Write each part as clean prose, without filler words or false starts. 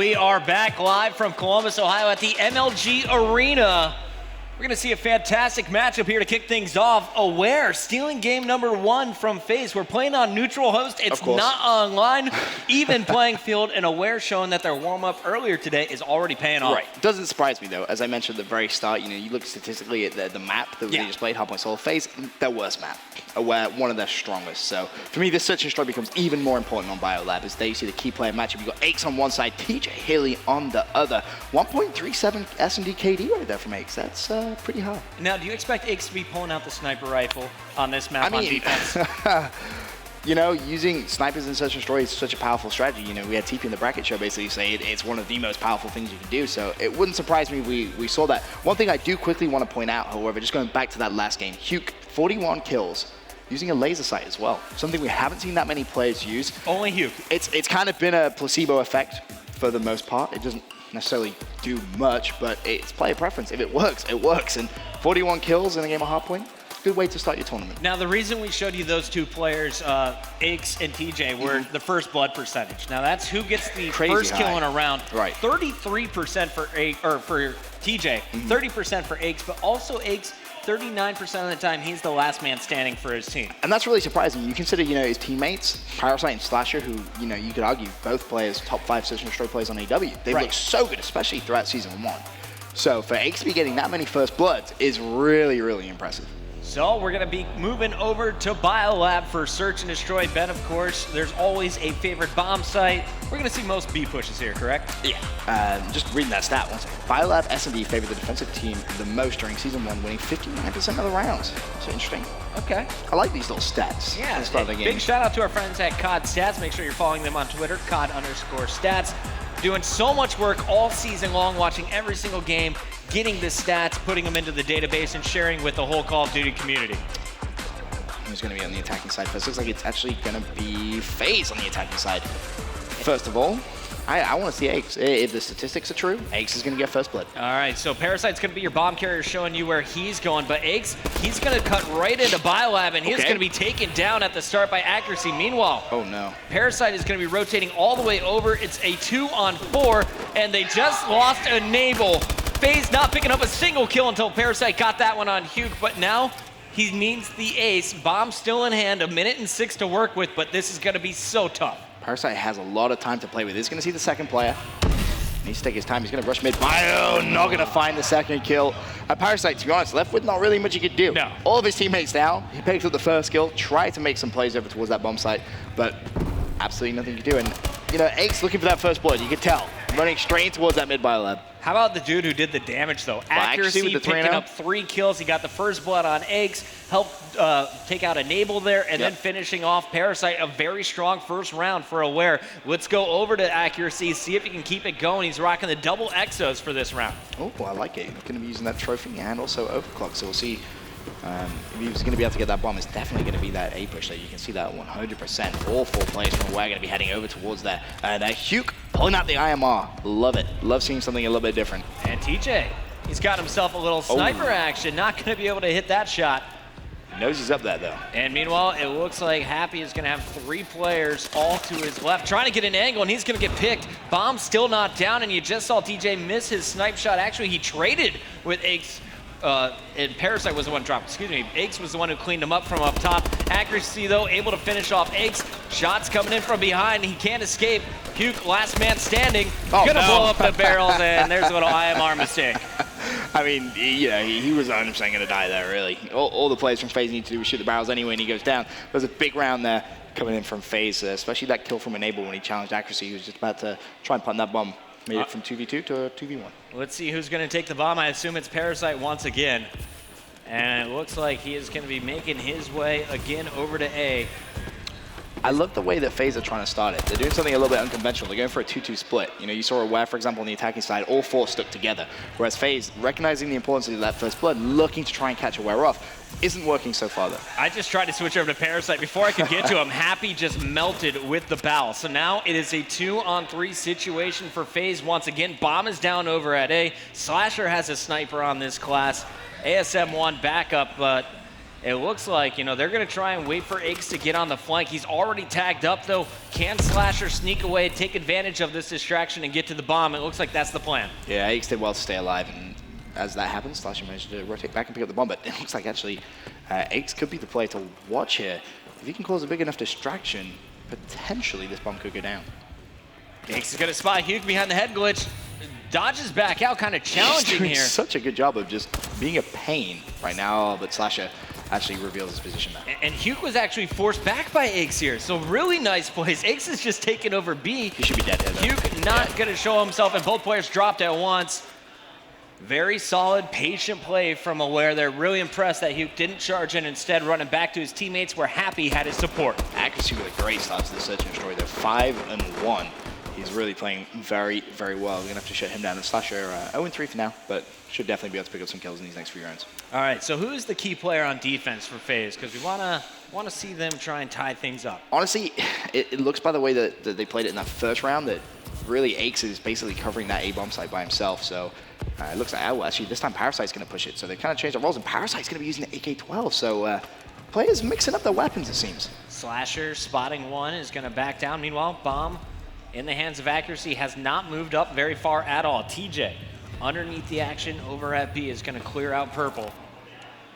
We are back live from Columbus, Ohio at the MLG Arena. We're going to see a fantastic matchup here to kick things off. Aware stealing game number 1 from Faze. We're playing on neutral host. It's not online. Even playing field, and Aware showing that their warm-up earlier today is already paying off. Right. Doesn't surprise me, though. As I mentioned at the very start, you look statistically at the map that they just played, Hardpoint Solo Faze, their worst map. Aware, one of their strongest. So for me, this search and destroy becomes even more important on BioLab as they see the key player matchup. You've got Aches on one side, TJ Haley on the other. 1.37 S&D KD right there from Aches. That's pretty high. Now, do you expect Aches to be pulling out the sniper rifle on this map on defense? Using snipers in search and destroy is such a powerful strategy. We had TP in the bracket show basically say it's one of the most powerful things you can do. So it wouldn't surprise me we saw that. One thing I do quickly want to point out, however, just going back to that last game, Huke, 41 kills. Using a laser sight as well. Something we haven't seen that many players use. Only Huke. It's kind of been a placebo effect for the most part. It doesn't necessarily do much, but it's player preference. If it works, it works. And 41 kills in a game of Hardpoint, good way to start your tournament. Now, the reason we showed you those two players, Aches and TJ, were the first blood percentage. Now, that's who gets the first kill in a round. Right. 33% for TJ, 30% for Aches, but also Aches, 39% of the time, he's the last man standing for his team. And that's really surprising. You consider, his teammates, Parasite and Slasher, who, you could argue both players, top 5 search and destroy players on AW. They've looked so good, especially throughout Season 1. So for Aches to be getting that many first bloods is really, really impressive. So we're going to be moving over to BioLab for Search and Destroy. Ben, of course, there's always a favorite bomb site. We're going to see most B pushes here, correct? Yeah. Just reading that stat one second. BioLab S&D favored the defensive team the most during Season 1, winning 59% of the rounds. So interesting. Okay. I like these little stats. Yeah. At the start of the game. Big shout out to our friends at COD Stats. Make sure you're following them on Twitter, COD_stats. Doing so much work all season long, watching every single game, getting the stats, putting them into the database, and sharing with the whole Call of Duty community. Who's going to be on the attacking side first? Looks like it's actually going to be Faze on the attacking side. First of all, I want to see Aches. If the statistics are true, Aches is going to get first blood. All right, so Parasite's going to be your bomb carrier, showing you where he's going, but Aches, he's going to cut right into BioLab, and he's going to be taken down at the start by Accuracy. Meanwhile, oh no, Parasite is going to be rotating all the way over. It's a 2-on-4, and they just lost Enable. Faze not picking up a single kill until Parasite got that one on Huke, but now he needs the ace. Bomb still in hand, 1:06 to work with, but this is going to be so tough. Parasite has a lot of time to play with. He's going to see the second player. He needs to take his time. He's going to rush mid. Bio not going to find the second kill. Parasite, to be honest, left with not really much he could do. No. All of his teammates down. He picks up the first kill, tried to make some plays over towards that bomb site, but absolutely nothing he could do. And, Aches looking for that first blood. You could tell. Running straight towards that mid BioLab. How about the dude who did the damage, though? Accuracy with the picking up 3 kills. He got the first blood on Aches, helped take out Enable there, and then finishing off Parasite. A very strong first round for Aware. Let's go over to Accuracy, see if he can keep it going. He's rocking the double Exos for this round. Oh, I like it. He's going to be using that trophy and also overclock, so we'll see. If he's going to be able to get that bomb, it's definitely going to be that A push there. You can see that 100%. All 4 players from Aware are going to be heading over towards that. That Huke pulling out the IMR. Love it. Love seeing something a little bit different. And TJ, he's got himself a little sniper action. Not going to be able to hit that shot. Knows he's up there, though. And meanwhile, it looks like Happy is going to have 3 players all to his left, trying to get an angle, and he's going to get picked. Bomb still not down, and you just saw TJ miss his snipe shot. Actually, he traded with Aches. And Parasite was the one dropped, excuse me. Aches was the one who cleaned him up from up top. Accuracy, though, able to finish off Aches. Shots coming in from behind. He can't escape. Huke, last man standing. Gonna blow up the barrels, and there's a little IMR mistake. I mean, he was 100% going to die there, really. All the players from Faze need to do is shoot the barrels anyway, and he goes down. There's a big round there coming in from Faze, especially that kill from Enable when he challenged Accuracy. He was just about to try and plant that bomb. Made it from 2v2 to 2v1. Let's see who's going to take the bomb. I assume it's Parasite once again. And it looks like he is going to be making his way again over to A. I love the way that Faze are trying to start it. They're doing something a little bit unconventional. They're going for a 2-2 split. You saw Aware, for example, on the attacking side, all 4 stuck together. Whereas Faze, recognizing the importance of that first blood, looking to try and catch Aware off, isn't working so far, though. I just tried to switch over to Parasite. Before I could get to him, Happy just melted with the bow. So now it is a 2-on-3 situation for Faze once again. Bomb is down over at A. Slasher has a sniper on this class. ASM1 backup, but It looks like, you know, they're going to try and wait for Iggs to get on the flank. He's already tagged up, though. Can Slasher sneak away, take advantage of this distraction, and get to the bomb? It looks like that's the plan. Yeah, Iggs did well to stay alive, and as that happens, Slasher managed to rotate back and pick up the bomb, but it looks like actually Iggs could be the player to watch here. If he can cause a big enough distraction, potentially this bomb could go down. Iggs is going to spot Hugh behind the head glitch. Dodges back out, kind of challenging here. Such a good job of just being a pain right now, but Slasher actually reveals his position now. And Hugh was actually forced back by Iggs here, so really nice plays. Iggs is just taking over B. He should be dead here, though. Hugh not going to show himself, and both players dropped at once. Very solid, patient play from Aware. They're really impressed that Hugh didn't charge in, instead running back to his teammates where Happy had his support. Accuracy with a great start to the Search and Destroy. They're 5-1. He's really playing very, very well. We're going to have to shut him down. And Slasher 0-3 for now, but should definitely be able to pick up some kills in these next few rounds. All right, so who's the key player on defense for Faze? Because we want to see them try and tie things up. Honestly, it looks by the way that they played it in that first round that really Iggs is basically covering that A-bomb site by himself. So it looks like, oh, actually, this time Parasite's going to push it. So they kind of changed the roles, and Parasite's going to be using the AK-12. So players mixing up their weapons, it seems. Slasher spotting one is going to back down. Meanwhile, bomb in the hands of Accuracy has not moved up very far at all. TJ underneath the action over at B is going to clear out purple.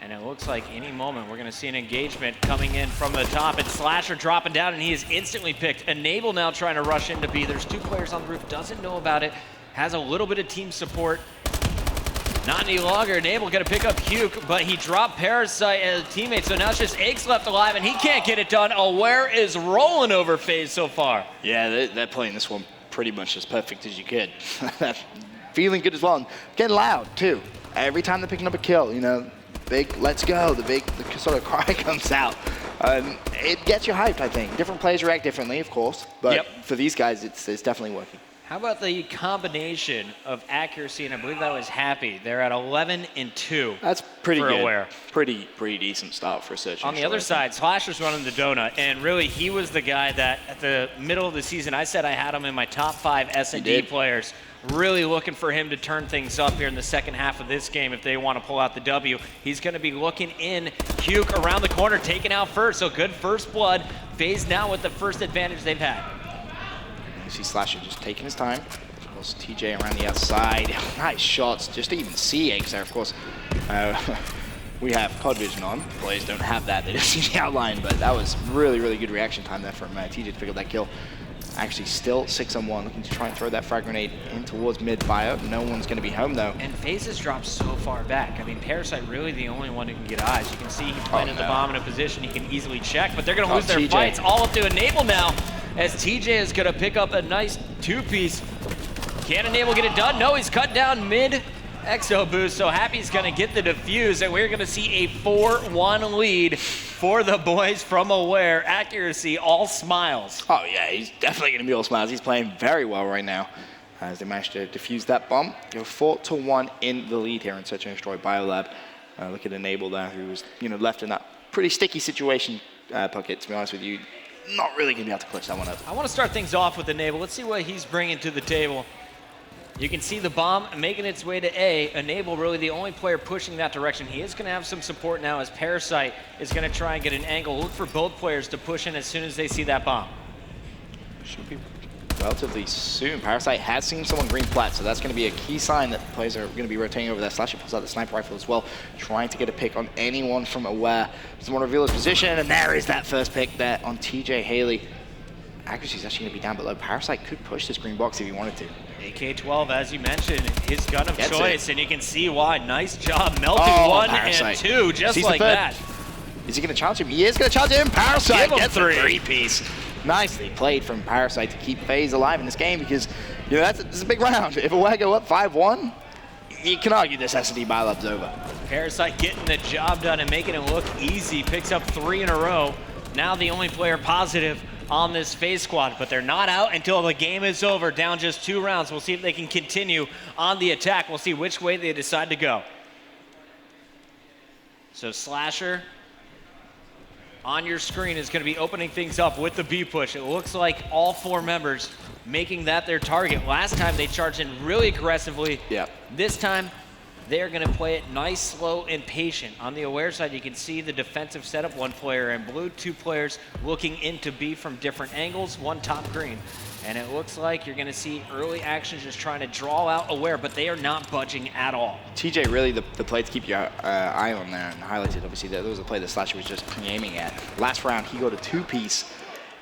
And it looks like any moment we're going to see an engagement coming in from the top. And Slasher dropping down, and he is instantly picked. Enable now trying to rush into B. There's two players on the roof, doesn't know about it, has a little bit of team support. Not any longer. Enable going to pick up Huke, but he dropped Parasite as a teammate, so now it's just Iggs left alive, and he can't get it done. Aware is rolling over Faze so far. Yeah, they're playing this one pretty much as perfect as you could. Feeling good as well, and getting loud, too. Every time they're picking up a kill, you know, big let's go, the sort of cry comes out. It gets you hyped, I think. Different players react differently, of course, but for these guys, it's definitely working. How about the combination of Accuracy, and I believe that was Happy. They're at 11-2. That's pretty good. Aware. Pretty decent start for a Search. On the other side, Slasher's running the donut, and really he was the guy that at the middle of the season, I said I had him in my top 5 S&D players. Really looking for him to turn things up here in the second half of this game if they want to pull out the W. He's going to be looking in. Huke around the corner, taken out first, so good first blood. Faze now with the first advantage they've had. You see Slasher just taking his time. Of course, TJ around the outside. Nice shots, just to even see Iggs there. Of course, we have COD vision on. Players don't have that. They don't see the outline, but that was really good reaction time there from TJ to pick up that kill. Actually still 6-on-1, looking to try and throw that frag grenade in towards mid-bio. No one's going to be home, though. And Faze has dropped so far back. I mean, Parasite really the only one who can get eyes. You can see he planted the bomb in a position he can easily check, but they're going to lose their fights. All up to Enable now, as TJ is going to pick up a nice two-piece. Can Enable get it done? No, he's cut down mid. Exo boost, so Happy's going to get the defuse, and we're going to see a 4-1 lead for the boys from Aware. Accuracy, all smiles. Oh yeah, he's definitely going to be all smiles. He's playing very well right now as they managed to defuse that bomb. Go 4-1 in the lead here in Search and Destroy Biolab. Look at Enable there, who was left in that pretty sticky situation pocket, to be honest with you. Not really going to be able to clutch that one up. I want to start things off with Enable. Let's see what he's bringing to the table. You can see the bomb making its way to A. Enable really the only player pushing that direction. He is going to have some support now as Parasite is going to try and get an angle. Look for both players to push in as soon as they see that bomb. Should be relatively soon. Parasite has seen someone green flat, so that's going to be a key sign that players are going to be rotating over there. Slasher pulls out the sniper rifle as well, trying to get a pick on anyone from Aware. Doesn't want to reveal his position, and there is that first pick there on TJ Haley. Accuracy is actually going to be down below. Parasite could push this green box if he wanted to. AK-12, as you mentioned, his gun of choice, and you can see why. Nice job melting 1 and 2, just like that. Is he going to challenge him? He is going to challenge him. Parasite gets a 3-piece. Nicely played from Parasite to keep Faze alive in this game because, you know, this is a big round. If Aware go up 5-1, you can argue this S&D Biolab's over. Parasite getting the job done and making it look easy. Picks up 3 in a row. Now the only player positive on this Faze squad, but they're not out until the game is over. Down just 2 rounds. We'll see if they can continue on the attack. We'll see which way they decide to go. So Slasher on your screen is going to be opening things up with the B push. It looks like all 4 members making that their target. Last time they charged in really aggressively. Yeah. This time they're going to play it nice, slow, and patient. On the aware side, you can see the defensive setup, 1 player in blue, 2 players looking into B from different angles, 1 top green. And it looks like you're going to see early actions just trying to draw out aware, but they are not budging at all. TJ, really the play to keep your eye on there, and highlighted, obviously, there was a play that Slasher was just aiming at. Last round, he got a 2-piece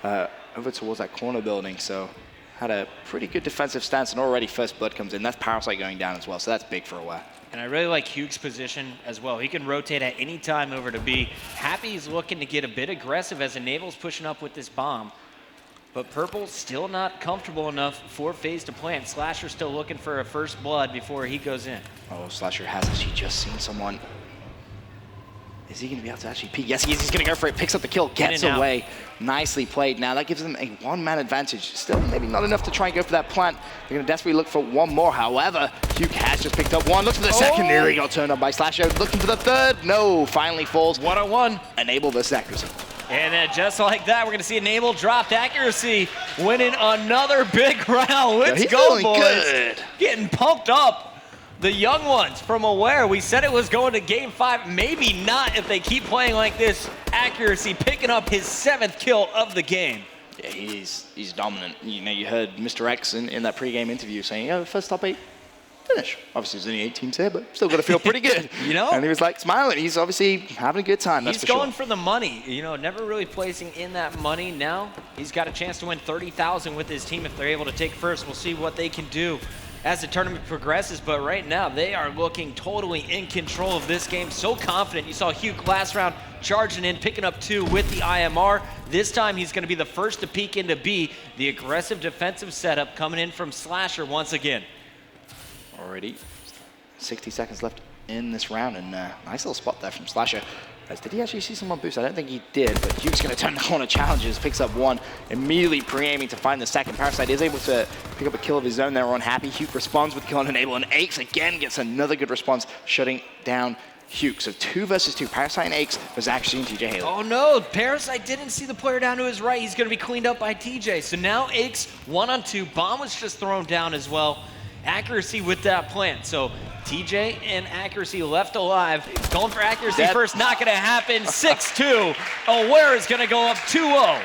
over towards that corner building, so had a pretty good defensive stance, and already first blood comes in. That's Parasite going down as well, so that's big for aware. And I really like Hugh's position as well. He can rotate at any time over to B. Happy's looking to get a bit aggressive as Enable's pushing up with this bomb. But Purple still not comfortable enough for Faze to plant. Slasher still looking for a first blood before he goes in. Oh, Slasher has actually just seen someone. Is he going to be able to actually peek? Yes, he is. He's going to go for it. Picks up the kill, gets away. Nicely played. Now that gives them a 1-man advantage. Still maybe not enough to try and go for that plant. They're going to desperately look for 1 more. However, Hugh has just picked up 1. Looks for the second. Nearly got turned up by Slasher. Looking for the third. No, finally falls. 1-on-1. Enable versus accuracy. And then just like that, we're going to see Enable dropped accuracy, winning another big round. Let's go, boys. Good. Getting pumped up. The young ones from Aware, we said it was going to game 5. Maybe not if they keep playing like this. Accuracy picking up his 7th kill of the game. Yeah, he's dominant. You know, you heard Mr. X in that pregame interview saying, "Oh, first top 8 finish." Obviously, there's only 8 teams here, but still got to feel pretty good. You know? And he was like smiling. He's obviously having a good time. That's He's for going sure. for the money. You know, never really placing in that money. Now he's got a chance to win 30,000 with his team if they're able to take first. We'll see what they can do as the tournament progresses, but right now they are looking totally in control of this game. So confident. You saw Hugh last round charging in, picking up 2 with the IMR. This time he's going to be the first to peek into B. The aggressive defensive setup coming in from Slasher once again. Already 60 seconds left in this round, and nice little spot there from Slasher. Did he actually see someone boost? I don't think he did, but Hugh's going to turn the corner, challenges, picks up 1, immediately pre-aiming to find the second. Parasite is able to pick up a kill of his own there on Happy. Hugh responds with kill on Enable, and Aches again gets another good response, shutting down Hugh. So 2 versus 2, Parasite and Aches was actually in TJ Halo. Oh no, Parasite didn't see the player down to his right. He's going to be cleaned up by TJ. So now Aches 1-on-2. Bomb was just thrown down as well. Accuracy with that plant. So TJ and accuracy left alive. Going for accuracy first, not going to happen. 6-2. Aware is going to go up 2-0.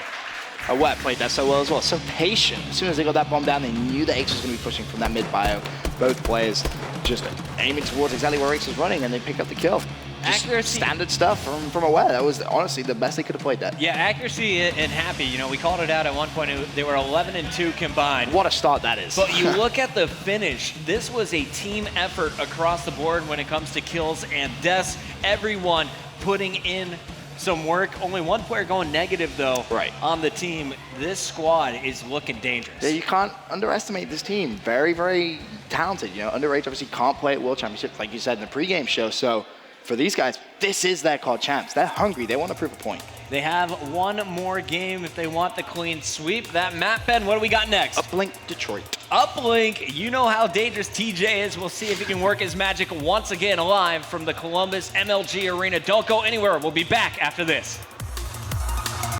Aware played that so well as well. So patient. As soon as they got that bomb down, they knew that Aches was going to be pushing from that mid-bio. Both players just aiming towards exactly where Aches was running, and they pick up the kill. Just accuracy. Standard stuff from Aware. That was honestly the best they could have played that. Yeah, accuracy and Happy, you know, we called it out at one point. They were 11-2 combined. What a start that is. But you look at the finish. This was a team effort across the board when it comes to kills and deaths. Everyone putting in some work. Only 1 player going negative, though, on the team. This squad is looking dangerous. Yeah, you can't underestimate this team. Very, very talented. You know, Underage obviously can't play at World Championships, like you said in the pregame show. So for these guys, this is their COD champs. They're hungry. They want to prove a point. They have 1 more game if they want the clean sweep. That map, Ben, what do we got next? Uplink Detroit. Uplink, you know how dangerous TJ is. We'll see if he can work his magic once again live from the Columbus MLG Arena. Don't go anywhere. We'll be back after this.